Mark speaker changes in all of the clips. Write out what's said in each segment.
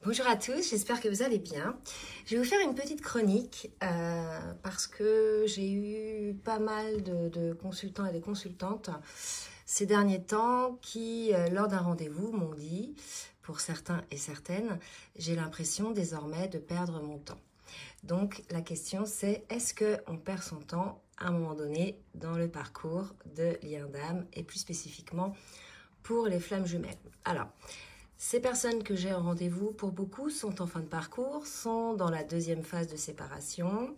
Speaker 1: Bonjour à tous, j'espère que vous allez bien. Je vais vous faire une petite chronique parce que j'ai eu pas mal de consultants et de consultantes ces derniers temps qui, lors d'un rendez-vous, m'ont dit, pour certains et certaines, j'ai l'impression désormais de perdre mon temps. Donc la question c'est, est-ce qu'on perd son temps à un moment donné dans le parcours de lien d'âme et plus spécifiquement pour les flammes jumelles? Alors, ces personnes que j'ai en rendez-vous, pour beaucoup, sont en fin de parcours, sont dans la deuxième phase de séparation,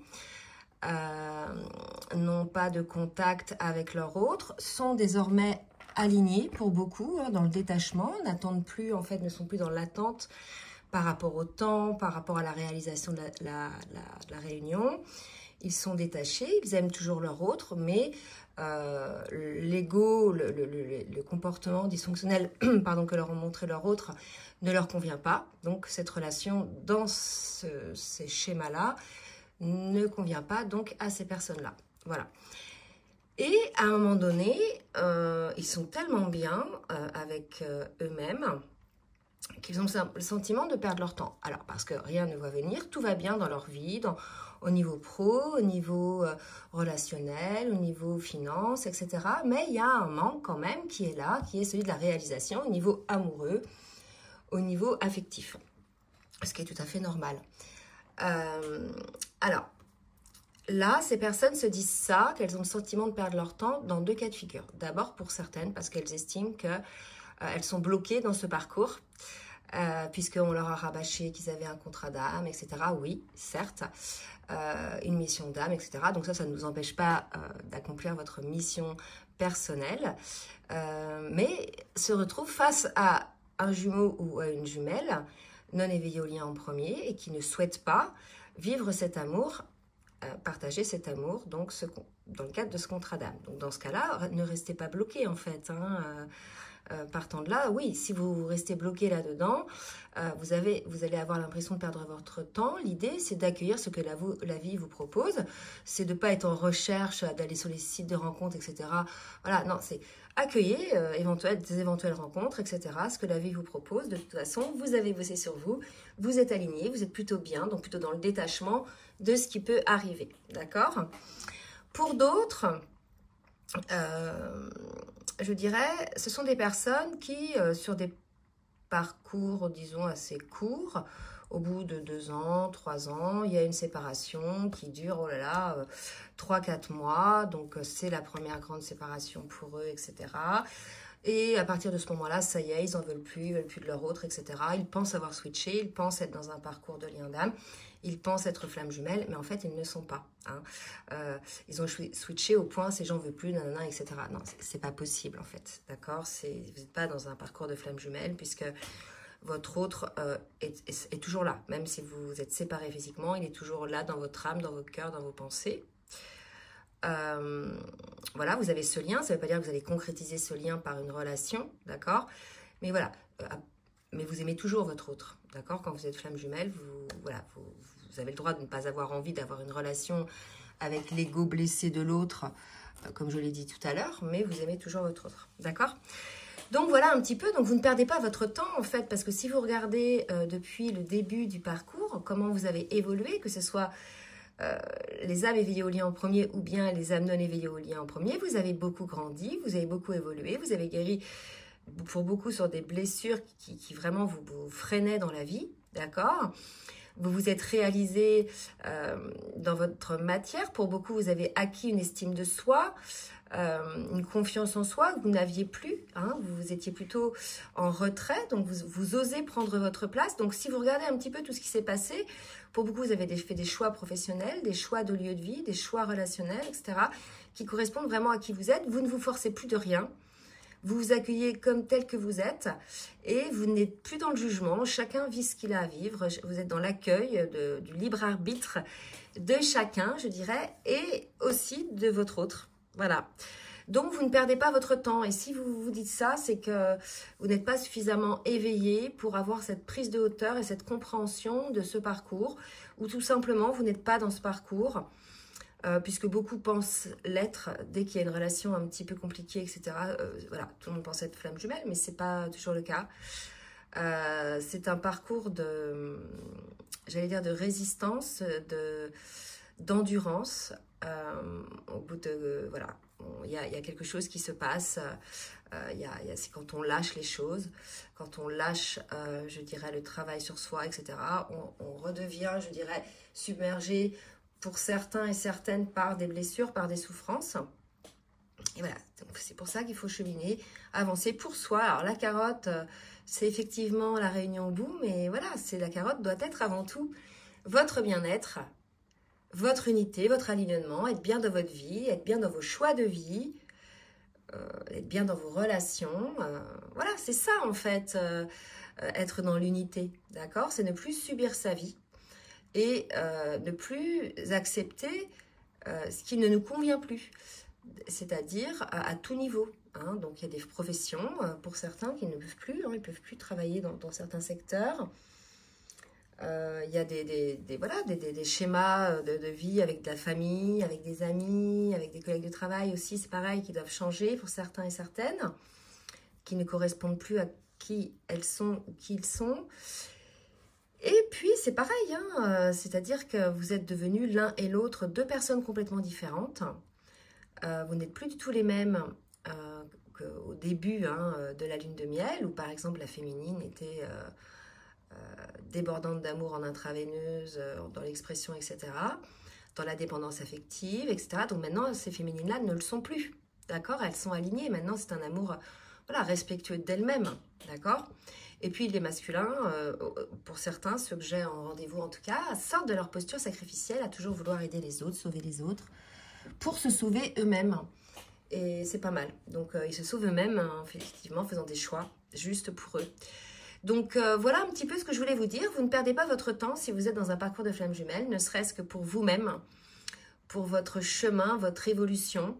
Speaker 1: n'ont pas de contact avec leur autre, sont désormais alignés pour beaucoup dans le détachement, n'attendent plus, en fait, ne sont plus dans l'attente par rapport au temps, par rapport à la réalisation de la réunion. Ils sont détachés, ils aiment toujours leur autre, mais l'ego, le comportement dysfonctionnel pardon, que leur ont montré leur autre ne leur convient pas. Donc cette relation dans ces schémas-là ne convient pas donc à ces personnes-là. Voilà. Et à un moment donné, ils sont tellement bien avec eux-mêmes qu'ils ont le sentiment de perdre leur temps. Alors, parce que rien ne va venir, tout va bien dans leur vie, au niveau pro, au niveau relationnel, au niveau finance, etc. Mais il y a un manque quand même qui est là, qui est celui de la réalisation au niveau amoureux, au niveau affectif. Ce qui est tout à fait normal. Alors, là, ces personnes se disent ça, qu'elles ont le sentiment de perdre leur temps dans deux cas de figure. D'abord pour certaines, parce qu'elles estiment qu'elles sont bloquées dans ce parcours, puisqu'on leur a rabâché qu'ils avaient un contrat d'âme, etc. Oui, certes, une mission d'âme, etc. Donc ça ne nous empêche pas d'accomplir votre mission personnelle, mais se retrouve face à un jumeau ou à une jumelle non éveillée au lien en premier et qui ne souhaite pas vivre cet amour, partager cet amour, donc dans le cadre de ce contrat d'âme. Donc dans ce cas-là, ne restez pas bloqué en fait, partant de là, oui, si vous restez bloqué là-dedans, vous allez avoir l'impression de perdre votre temps. L'idée, c'est d'accueillir ce que la vie vous propose. C'est de ne pas être en recherche, d'aller sur les sites de rencontres, etc. Voilà, non, c'est accueillir des éventuelles rencontres, etc. Ce que la vie vous propose. De toute façon, vous avez bossé sur vous, vous êtes aligné, vous êtes plutôt bien, donc plutôt dans le détachement de ce qui peut arriver. D'accord ? Pour d'autres, je dirais, ce sont des personnes qui, sur des parcours, disons, assez courts, au bout de 2 ans, 3 ans, il y a une séparation qui dure, oh là là, 3-4 mois. Donc, c'est la première grande séparation pour eux, etc. Et à partir de ce moment-là, ça y est, ils n'en veulent plus, ils veulent plus de leur autre, etc. Ils pensent avoir switché, ils pensent être dans un parcours de lien d'âme, ils pensent être flammes jumelles, mais en fait, ils ne le sont pas. Ils ont switché au point, c'est j'en veux plus, nanana, etc. Non, c'est pas possible, en fait, d'accord? Vous n'êtes pas dans un parcours de flammes jumelles, puisque votre autre est toujours là. Même si vous êtes séparés physiquement, il est toujours là dans votre âme, dans votre cœur, dans vos pensées. Voilà, vous avez ce lien, ça ne veut pas dire que vous allez concrétiser ce lien par une relation, d'accord? Mais voilà, mais vous aimez toujours votre autre, d'accord? Quand vous êtes flamme jumelle, vous avez le droit de ne pas avoir envie d'avoir une relation avec l'ego blessé de l'autre, comme je l'ai dit tout à l'heure, mais vous aimez toujours votre autre, d'accord? Donc voilà un petit peu, donc vous ne perdez pas votre temps en fait, parce que si vous regardez depuis le début du parcours, comment vous avez évolué, que ce soit les âmes éveillées au lien en premier ou bien les âmes non éveillées au lien en premier, vous avez beaucoup grandi, vous avez beaucoup évolué, vous avez guéri pour beaucoup sur des blessures qui vraiment vous freinaient dans la vie, d'accord? Vous vous êtes réalisé dans votre matière, pour beaucoup vous avez acquis une estime de soi, une confiance en soi que vous n'aviez plus, vous étiez plutôt en retrait, donc vous osez prendre votre place. Donc si vous regardez un petit peu tout ce qui s'est passé, pour beaucoup vous avez fait des choix professionnels, des choix de lieu de vie, des choix relationnels, etc., qui correspondent vraiment à qui vous êtes. Vous ne vous forcez plus de rien, vous vous accueillez comme tel que vous êtes et vous n'êtes plus dans le jugement, chacun vit ce qu'il a à vivre, vous êtes dans l'accueil du libre arbitre de chacun, je dirais, et aussi de votre autre. Voilà. Donc, vous ne perdez pas votre temps. Et si vous vous dites ça, c'est que vous n'êtes pas suffisamment éveillé pour avoir cette prise de hauteur et cette compréhension de ce parcours, ou tout simplement, vous n'êtes pas dans ce parcours, puisque beaucoup pensent l'être dès qu'il y a une relation un petit peu compliquée, etc. Voilà, tout le monde pense être flamme jumelle, mais ce n'est pas toujours le cas. C'est un parcours de, j'allais dire, de résistance, d'endurance. Au bout de, voilà, il y a quelque chose qui se passe. C'est quand on lâche les choses, quand on lâche, je dirais, le travail sur soi, etc. On redevient, je dirais, submergé pour certains et certaines par des blessures, par des souffrances. Et voilà, c'est pour ça qu'il faut cheminer, avancer pour soi. Alors la carotte, c'est effectivement la réunion au bout, mais voilà, la carotte doit être avant tout votre bien-être, votre unité, votre alignement, être bien dans votre vie, être bien dans vos choix de vie, être bien dans vos relations. Voilà, c'est ça en fait, être dans l'unité, d'accord? C'est ne plus subir sa vie et ne plus accepter ce qui ne nous convient plus, c'est-à-dire à tout niveau. Hein. Donc il y a des professions pour certains qui ne peuvent plus, hein, ils ne peuvent plus travailler dans certains secteurs. Il y a des schémas de vie avec de la famille, avec des amis, avec des collègues de travail aussi, c'est pareil, qui doivent changer pour certains et certaines, qui ne correspondent plus à qui elles sont ou qui ils sont. Et puis c'est pareil, hein, c'est-à-dire que vous êtes devenus l'un et l'autre deux personnes complètement différentes. Vous n'êtes plus du tout les mêmes qu'au début de la lune de miel, où par exemple la féminine était débordante d'amour en intraveineuse, dans l'expression, etc., dans la dépendance affective, etc. Donc maintenant, ces féminines-là ne le sont plus, d'accord? Elles sont alignées. Maintenant, c'est un amour voilà, respectueux d'elles-mêmes, d'accord? Et puis les masculins, pour certains, ceux que j'ai en rendez-vous en tout cas, sortent de leur posture sacrificielle à toujours vouloir aider les autres, sauver les autres, pour se sauver eux-mêmes. Et c'est pas mal. Donc ils se sauvent eux-mêmes, hein, effectivement, en faisant des choix justes pour eux. Donc voilà un petit peu ce que je voulais vous dire. Vous ne perdez pas votre temps si vous êtes dans un parcours de flamme jumelle, ne serait-ce que pour vous-même, pour votre chemin, votre évolution.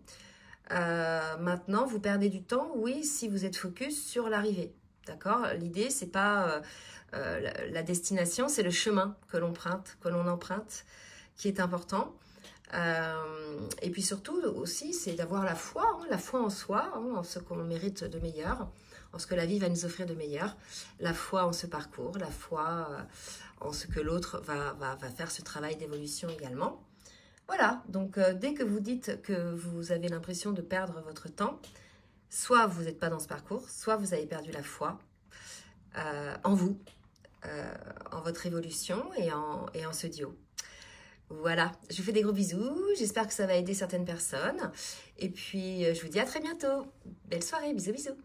Speaker 1: Maintenant, vous perdez du temps, oui, si vous êtes focus sur l'arrivée. D'accord? L'idée, c'est pas la destination, c'est le chemin que l'on emprunte, qui est important. Et puis surtout aussi, c'est d'avoir la foi en soi, hein, en ce qu'on mérite de meilleur, en ce que la vie va nous offrir de meilleur, la foi en ce parcours, la foi en ce que l'autre va faire ce travail d'évolution également. Voilà, donc dès que vous dites que vous avez l'impression de perdre votre temps, soit vous n'êtes pas dans ce parcours, soit vous avez perdu la foi en vous, en votre évolution et en ce duo. Voilà, je vous fais des gros bisous, j'espère que ça va aider certaines personnes. Et puis, je vous dis à très bientôt. Belle soirée, bisous, bisous.